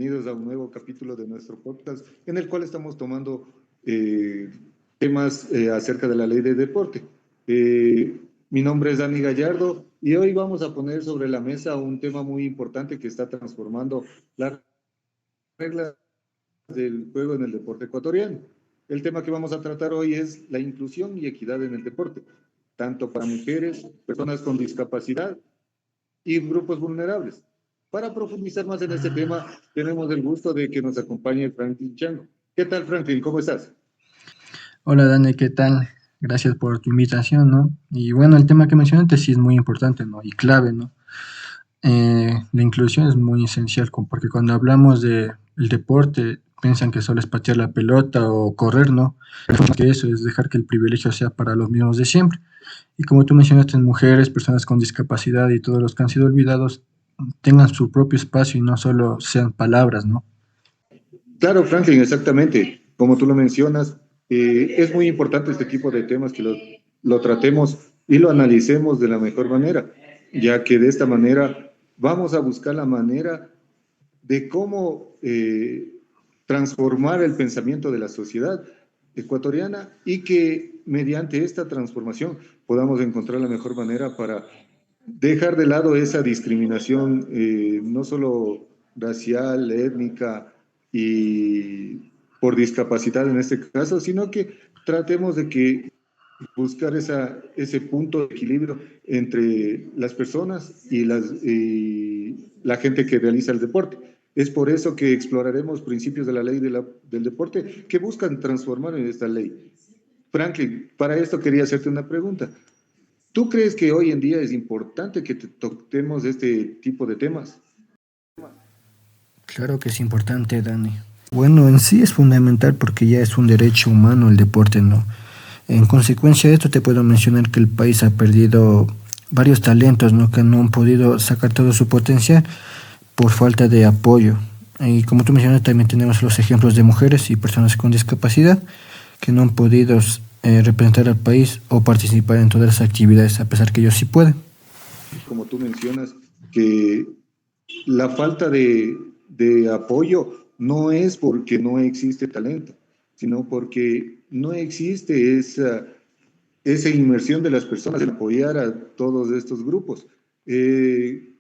bienvenidos a un nuevo capítulo de nuestro podcast en el cual estamos tomando temas acerca de la ley de deporte. Mi nombre es Dani Gallardo y hoy vamos a poner sobre la mesa un tema muy importante que está transformando las reglas del juego en el deporte ecuatoriano. El tema que vamos a tratar hoy es la inclusión y equidad en el deporte, tanto para mujeres, personas con discapacidad y grupos vulnerables. Para profundizar más en este tema, tenemos el gusto de que nos acompañe Franklin Chango. ¿Qué tal, Franklin? ¿Cómo estás? Hola Dani, ¿qué tal? Gracias por tu invitación, ¿no? Y bueno, el tema que mencionaste sí es muy importante, ¿no? Y clave, ¿no? La inclusión es muy esencial porque cuando hablamos de el deporte piensan que solo es patear la pelota o correr, ¿no? Pero más que eso es dejar que el privilegio sea para los mismos de siempre. Y como tú mencionaste, mujeres, personas con discapacidad y todos los que han sido olvidados tengan su propio espacio y no solo sean palabras, ¿no? Claro, Franklin, exactamente. Como tú lo mencionas, es muy importante este tipo de temas que lo tratemos y lo analicemos de la mejor manera, ya que de esta manera vamos a buscar la manera de cómo transformar el pensamiento de la sociedad ecuatoriana y que mediante esta transformación podamos encontrar la mejor manera para dejar de lado esa discriminación, no solo racial, étnica y por discapacidad en este caso, sino que tratemos de que buscar ese punto de equilibrio entre las personas y la gente que realiza el deporte. Es por eso que exploraremos principios de la ley del deporte que buscan transformar en esta ley. Franklin, para esto quería hacerte una pregunta. ¿Tú crees que hoy en día es importante que toquemos este tipo de temas? Claro que es importante, Dani. Bueno, en sí es fundamental porque ya es un derecho humano el deporte, ¿no? En consecuencia de esto te puedo mencionar que el país ha perdido varios talentos, ¿no? Que no han podido sacar todo su potencial por falta de apoyo. Y como tú mencionas, también tenemos los ejemplos de mujeres y personas con discapacidad que no han podido representar al país o participar en todas las actividades, a pesar que ellos sí pueden. Como tú mencionas, que la falta de apoyo no es porque no existe talento, sino porque no existe esa inmersión de las personas en apoyar a todos estos grupos.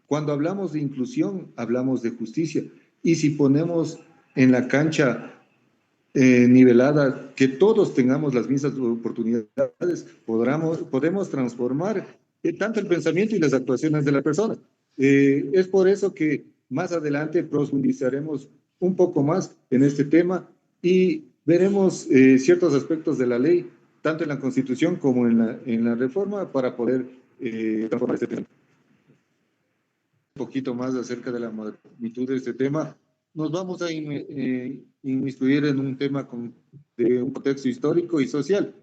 Cuando hablamos de inclusión, hablamos de justicia. Y si ponemos en la cancha nivelada, que todos tengamos las mismas oportunidades, podemos transformar tanto el pensamiento y las actuaciones de la persona. Es por eso que más adelante profundizaremos un poco más en este tema y veremos ciertos aspectos de la ley, tanto en la Constitución como en la reforma, para poder transformar este tema. Un poquito más acerca de la magnitud de este tema. Nos vamos a inmiscuir en un tema de un contexto histórico y social.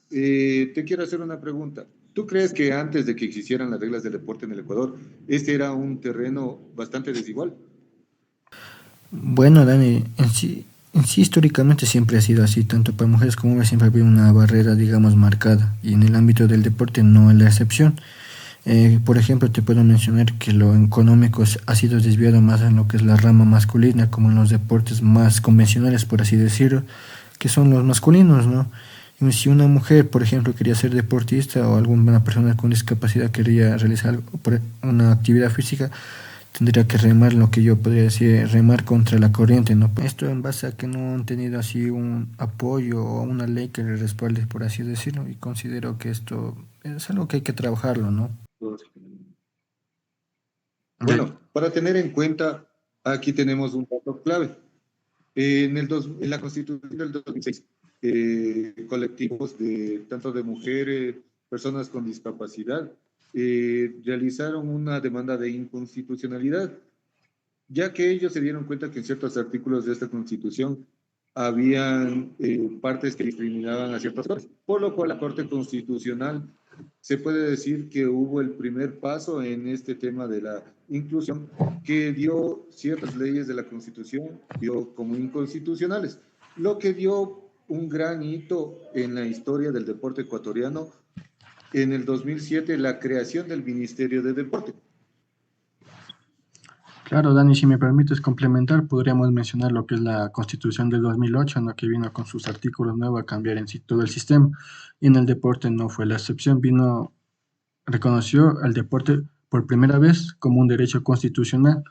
Te quiero hacer una pregunta. ¿Tú crees que antes de que existieran las reglas del deporte en el Ecuador, este era un terreno bastante desigual? Bueno, Dani, en sí históricamente siempre ha sido así, tanto para mujeres como hombres siempre había una barrera, digamos, marcada, y en el ámbito del deporte no es la excepción. Por ejemplo, te puedo mencionar que lo económico ha sido desviado más en lo que es la rama masculina, como en los deportes más convencionales, por así decirlo, que son los masculinos, ¿no? Y si una mujer, por ejemplo, quería ser deportista o alguna persona con discapacidad quería realizar una actividad física, tendría que remar lo que yo podría decir, remar contra la corriente, ¿no? Esto en base a que no han tenido así un apoyo o una ley que les respalde, por así decirlo, y considero que esto es algo que hay que trabajarlo, ¿no? Bueno, para tener en cuenta, aquí tenemos un dato clave. En la Constitución del 2006, colectivos tanto de mujeres, personas con discapacidad, realizaron una demanda de inconstitucionalidad, ya que ellos se dieron cuenta que en ciertos artículos de esta Constitución habían partes que discriminaban a ciertas personas, por lo cual la Corte Constitucional se puede decir que hubo el primer paso en este tema de la inclusión, que dio ciertas leyes de la Constitución, dio como inconstitucionales, lo que dio un gran hito en la historia del deporte ecuatoriano en el 2007, la creación del Ministerio de Deporte. Claro, Dani, si me permites complementar, podríamos mencionar lo que es la Constitución del 2008, ¿no? Que vino con sus artículos nuevos a cambiar en sí todo el sistema. Y en el deporte no fue la excepción, reconoció al deporte por primera vez como un derecho constitucional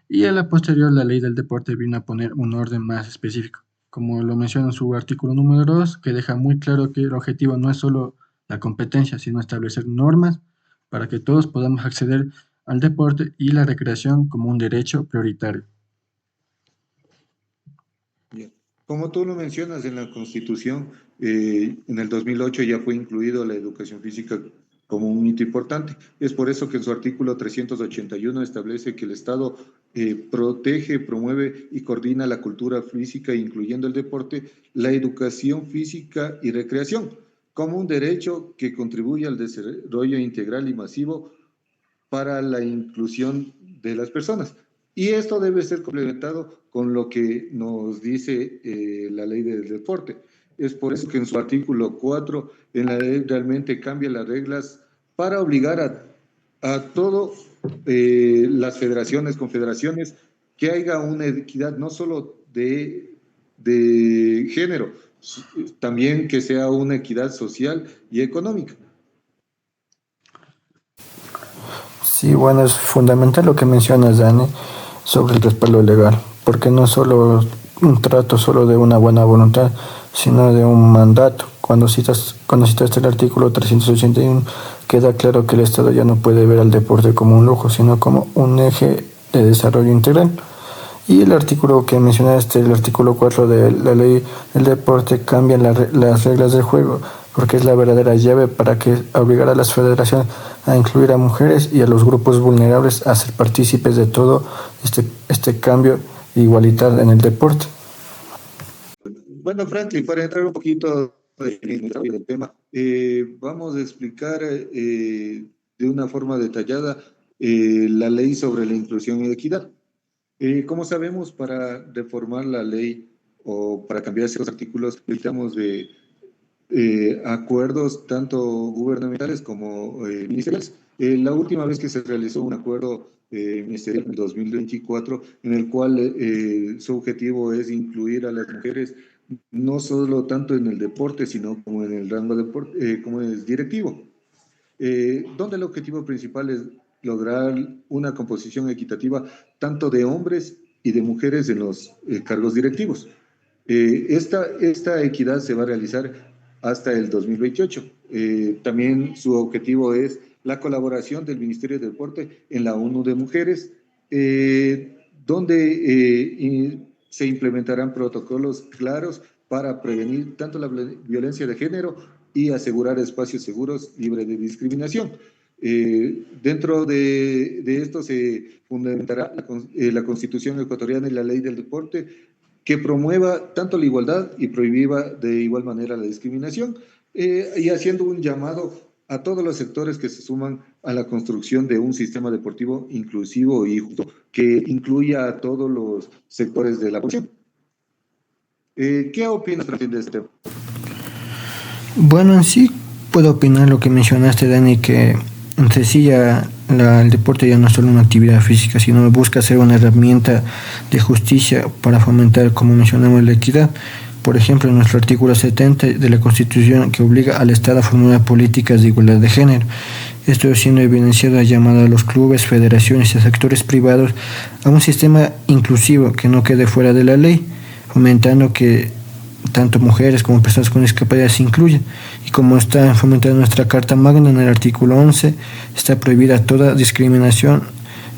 y a la posterior la ley del deporte vino a poner un orden más específico, como lo menciona en su artículo número 2, que deja muy claro que el objetivo no es solo la competencia, sino establecer normas para que todos podamos acceder al deporte y la recreación como un derecho prioritario. Bien. Como tú lo mencionas en la Constitución, en el 2008 ya fue incluido la educación física como un hito importante. Es por eso que en su artículo 381 establece que el Estado protege, promueve y coordina la cultura física, incluyendo el deporte, la educación física y recreación, como un derecho que contribuye al desarrollo integral y masivo para la inclusión de las personas. Y esto debe ser complementado con lo que nos dice la ley del deporte. Es por eso que en su artículo 4 en la ley realmente cambia las reglas para obligar a todo las federaciones, confederaciones, que haya una equidad no solo de género, también que sea una equidad social y económica. Sí, bueno, es fundamental lo que mencionas, Dani, sobre el respaldo legal, porque no es solo un trato solo de una buena voluntad, sino de un mandato. Cuando citaste el artículo 381, queda claro que el Estado ya no puede ver al deporte como un lujo, sino como un eje de desarrollo integral. Y el artículo que mencionaste, el artículo 4 de la ley del deporte, cambia las reglas del juego, porque es la verdadera llave para que obligar a las federaciones a incluir a mujeres y a los grupos vulnerables a ser partícipes de todo este cambio igualitario en el deporte. Bueno, Franklin, para entrar un poquito en el tema, vamos a explicar de una forma detallada la ley sobre la inclusión y equidad. Como sabemos, para reformar la ley o para cambiar ciertos artículos, necesitamos de acuerdos tanto gubernamentales como ministeriales. La última vez que se realizó un acuerdo ministerial en 2024, en el cual su objetivo es incluir a las mujeres no solo tanto en el deporte, sino como en el rango como es directivo, donde el objetivo principal es lograr una composición equitativa tanto de hombres y de mujeres en los cargos directivos. Esta equidad se va a realizar hasta el 2028. También su objetivo es la colaboración del Ministerio de Deporte en la ONU de Mujeres, donde se implementarán protocolos claros para prevenir tanto la violencia de género y asegurar espacios seguros libres de discriminación. Dentro de esto se fundamentará la Constitución ecuatoriana y la Ley del Deporte, que promueva tanto la igualdad y prohíba de igual manera la discriminación, y haciendo un llamado a todos los sectores que se suman a la construcción de un sistema deportivo inclusivo y justo, que incluya a todos los sectores de la población. ¿Qué opinas también de este tema? Bueno, en sí puedo opinar lo que mencionaste, Dani, que entre sí el deporte ya no es solo una actividad física, sino busca ser una herramienta de justicia para fomentar, como mencionamos, la equidad. Por ejemplo, en nuestro artículo 70 de la Constitución, que obliga al Estado a formular políticas de igualdad de género. Esto siendo evidenciado, ha llamado a los clubes, federaciones y sectores privados a un sistema inclusivo que no quede fuera de la ley, fomentando que tanto mujeres como personas con discapacidad se incluyen. Y como está fomentada nuestra Carta Magna en el artículo 11, está prohibida toda discriminación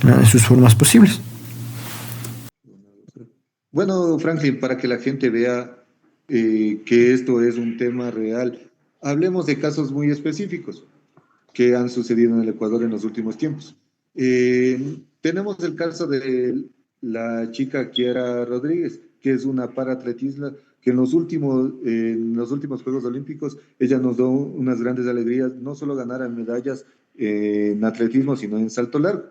en sus formas posibles. Bueno, Franklin, para que la gente vea que esto es un tema real, hablemos de casos muy específicos que han sucedido en el Ecuador en los últimos tiempos. Tenemos el caso de la chica Kiara Rodríguez, que es una paratletista que en los últimos Juegos Olímpicos ella nos dio unas grandes alegrías, no solo ganar medallas en atletismo, sino en salto largo.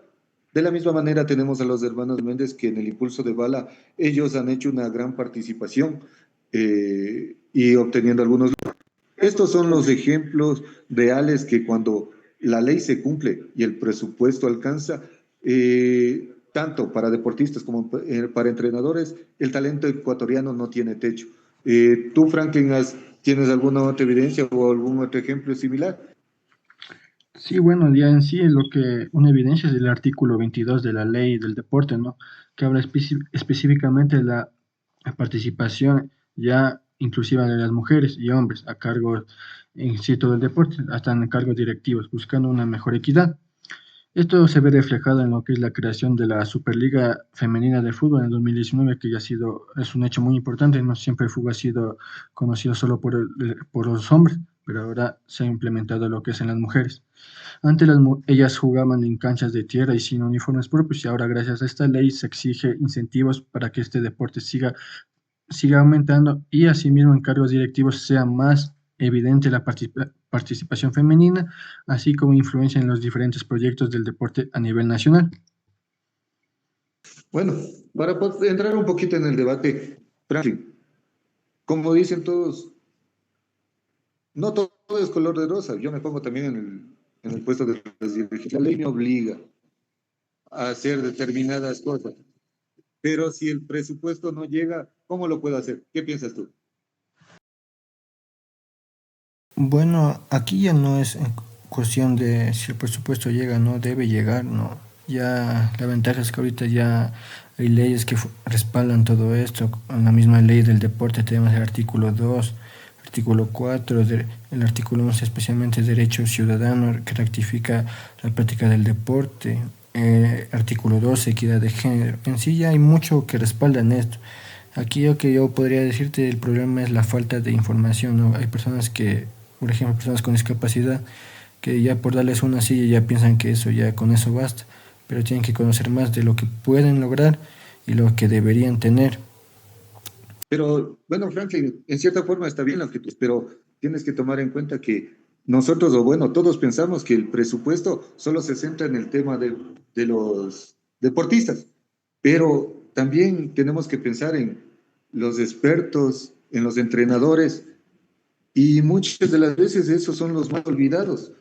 De la misma manera tenemos a los hermanos Méndez que en el impulso de bala ellos han hecho una gran participación y obteniendo algunos. Estos son los ejemplos reales que cuando la ley se cumple y el presupuesto alcanza, tanto para deportistas como para entrenadores, el talento ecuatoriano no tiene techo. ¿Tú, Franklin, tienes alguna otra evidencia o algún otro ejemplo similar? Sí, bueno, ya en sí lo que una evidencia es el artículo 22 de la ley del deporte, ¿no? Que habla específicamente de la participación ya inclusiva de las mujeres y hombres a cargo en sí todo el deporte, hasta en cargos directivos, buscando una mejor equidad. Esto se ve reflejado en lo que es la creación de la Superliga Femenina de Fútbol en el 2019, que ya ha sido, es un hecho muy importante. No siempre el fútbol ha sido conocido solo por los hombres, pero ahora se ha implementado lo que es en las mujeres. Antes ellas jugaban en canchas de tierra y sin uniformes propios, y ahora gracias a esta ley se exige incentivos para que este deporte siga aumentando, y asimismo en cargos directivos sea más evidente la participación femenina, así como influencia en los diferentes proyectos del deporte a nivel nacional. Bueno, para entrar un poquito en el debate, Franklin, como dicen todos, no todo es color de rosa. Yo me pongo también en el puesto de los dirigentes. La ley me obliga a hacer determinadas cosas, pero si el presupuesto no llega, ¿cómo lo puedo hacer? ¿Qué piensas tú? Bueno, aquí ya no es cuestión de si el presupuesto llega, no debe llegar, no. Ya la ventaja es que ahorita ya hay leyes que respaldan todo esto. En la misma ley del deporte tenemos el artículo 2, artículo 4, el artículo 11 especialmente derecho ciudadano que rectifica la práctica del deporte, artículo 12 equidad de género. En sí ya hay mucho que respalda en esto. Aquí lo que yo podría decirte, el problema es la falta de información, ¿no? Hay personas que, por ejemplo, personas con discapacidad, que ya por darles una silla ya piensan que eso ya con eso basta, pero tienen que conocer más de lo que pueden lograr y lo que deberían tener. Pero bueno, Franklin, en cierta forma está bien lo que tú, pero tienes que tomar en cuenta que nosotros, o bueno, todos pensamos que el presupuesto solo se centra en el tema de los deportistas, pero también tenemos que pensar en los expertos, en los entrenadores, y muchas de las veces esos son los más olvidados.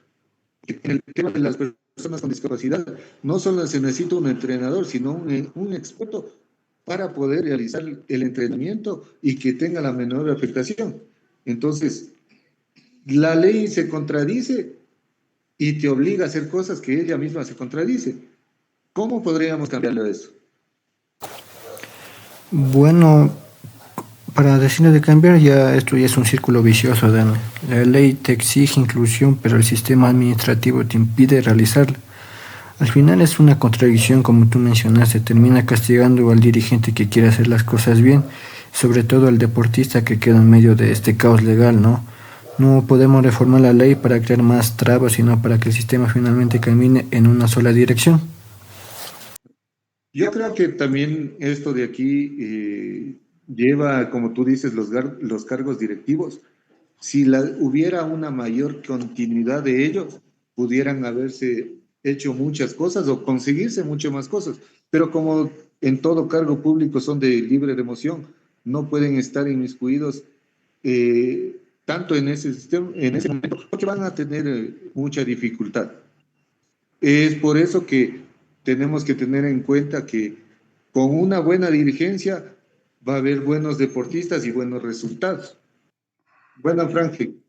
En el tema de las personas con discapacidad, no solo se necesita un entrenador, sino un experto para poder realizar el entrenamiento y que tenga la menor afectación. Entonces, la ley se contradice y te obliga a hacer cosas que ella misma se contradice. ¿Cómo podríamos cambiarlo eso? Bueno, para decirlo de cambiar, ya esto ya es un círculo vicioso, Dani. La ley te exige inclusión, pero el sistema administrativo te impide realizarla. Al final es una contradicción, como tú mencionaste, termina castigando al dirigente que quiere hacer las cosas bien, sobre todo al deportista que queda en medio de este caos legal, ¿no? No podemos reformar la ley para crear más trabas, sino para que el sistema finalmente camine en una sola dirección. Yo creo que también esto de aquí lleva, como tú dices, los cargos directivos. Si hubiera una mayor continuidad de ellos, pudieran haberse hecho muchas cosas o conseguirse muchas más cosas. Pero como en todo cargo público son de libre remoción, no pueden estar inmiscuidos tanto en ese sistema, en ese momento, porque van a tener mucha dificultad. Es por eso que tenemos que tener en cuenta que con una buena dirigencia va a haber buenos deportistas y buenos resultados. Bueno, Franklin,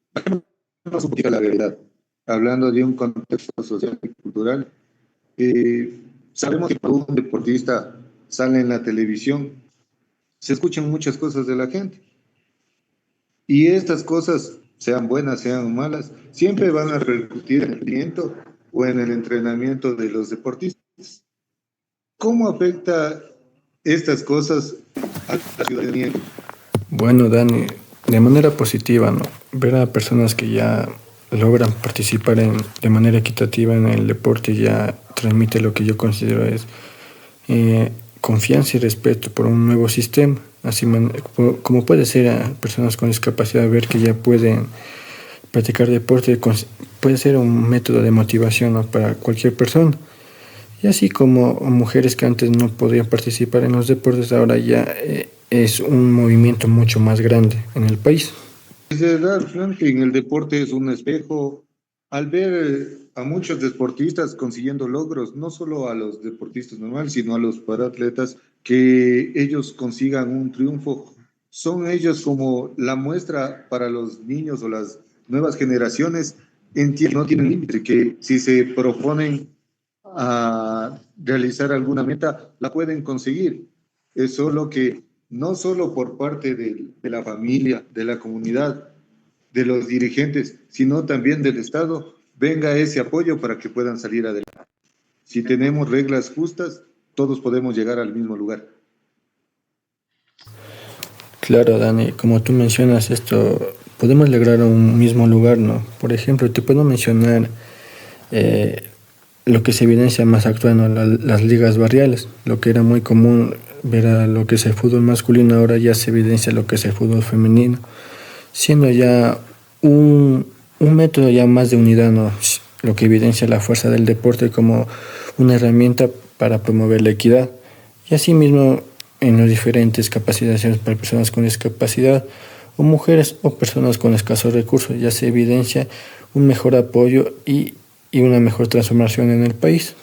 vamos un poquito a la realidad. Hablando de un contexto social y cultural, sabemos que cuando un deportista sale en la televisión, se escuchan muchas cosas de la gente. Y estas cosas, sean buenas, sean malas, siempre van a repercutir en el rendimiento o en el entrenamiento de los deportistas. ¿Cómo afecta estas cosas a la ciudadanía? Bueno, Dani, de manera positiva, ¿no? Ver a personas que ya logran participar de manera equitativa en el deporte ya transmite lo que yo considero es confianza y respeto por un nuevo sistema. Así como puede ser a personas con discapacidad ver que ya pueden practicar deporte, puede ser un método de motivación, ¿no?, para cualquier persona. Y así como mujeres que antes no podían participar en los deportes, ahora ya es un movimiento mucho más grande en el país. Es verdad, Franklin, el deporte es un espejo al ver a muchos deportistas consiguiendo logros, no solo a los deportistas normales, sino a los paratletas, que ellos consigan un triunfo, son ellos como la muestra para los niños o las nuevas generaciones, no tienen límite, que si se proponen a realizar alguna meta, la pueden conseguir. Es solo que no solo por parte de la familia, de la comunidad, de los dirigentes, sino también del Estado, venga ese apoyo para que puedan salir adelante. Si tenemos reglas justas, todos podemos llegar al mismo lugar. Claro, Dani, como tú mencionas esto, podemos lograr un mismo lugar, ¿no? Por ejemplo, te puedo mencionar eh, lo que se evidencia más actual, ¿no? Las ligas barriales, lo que era muy común ver a lo que es el fútbol masculino, ahora ya se evidencia lo que es el fútbol femenino, siendo ya un método ya más de unidad, ¿no? Lo que evidencia la fuerza del deporte como una herramienta para promover la equidad. Y asimismo, en las diferentes capacitaciones para personas con discapacidad o mujeres o personas con escasos recursos, ya se evidencia un mejor apoyo y una mejor transformación en el país.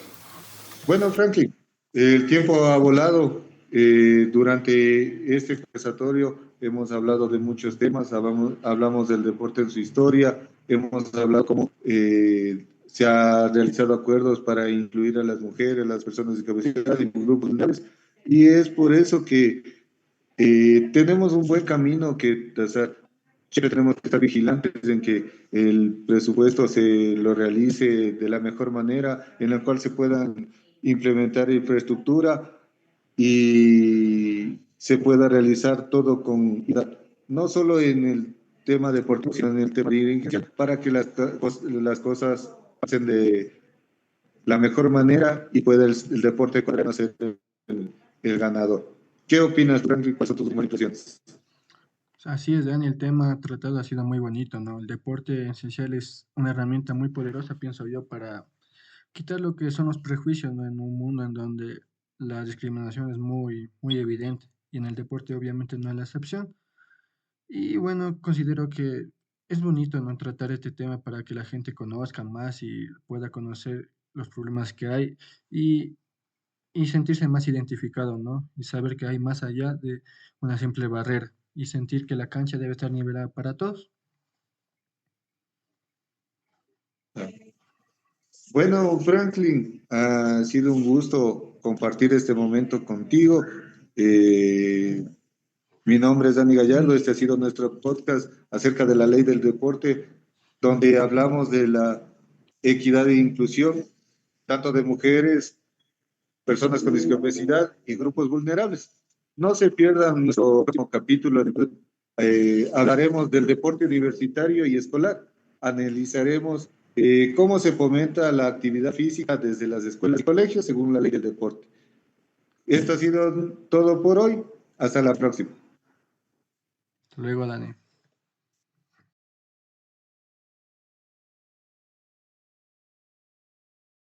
Bueno, Franklin, el tiempo ha volado. Durante este conversatorio hemos hablado de muchos temas, hablamos del deporte en su historia, hemos hablado cómo se han realizado acuerdos para incluir a las mujeres, a las personas con discapacidad y grupos vulnerables. Y es por eso que tenemos un buen camino que trazar. Siempre tenemos que estar vigilantes en que el presupuesto se lo realice de la mejor manera, en la cual se puedan implementar infraestructura y se pueda realizar todo con equidad, no solo en el tema deportivo, sino en el tema de dirigencia, para que las cosas pasen de la mejor manera y pueda el deporte ecuatoriano ser el ganador. ¿Qué opinas, Franklin? ¿Cuáles son tus comunicaciones? Así es, Dani, el tema tratado ha sido muy bonito, ¿no? El deporte esencial es una herramienta muy poderosa, pienso yo, para quitar lo que son los prejuicios, ¿no? En un mundo en donde la discriminación es muy, muy evidente y en el deporte obviamente no es la excepción. Y bueno, considero que es bonito, ¿no? Tratar este tema para que la gente conozca más y pueda conocer los problemas que hay y, y sentirse más identificado, ¿no? Y saber que hay más allá de una simple barrera y sentir que la cancha debe estar nivelada para todos. Bueno, Franklin, ha sido un gusto compartir este momento contigo. Eh, Mi nombre es Dani Gallardo, este ha sido nuestro podcast acerca de la ley del deporte, donde hablamos de la equidad e inclusión, tanto de mujeres, personas con discapacidad y grupos vulnerables. No se pierdan nuestro próximo capítulo. Hablaremos del deporte universitario y escolar. Analizaremos cómo se fomenta la actividad física desde las escuelas y colegios según la ley del deporte. Esto ha sido todo por hoy. Hasta la próxima. Hasta luego, Dani.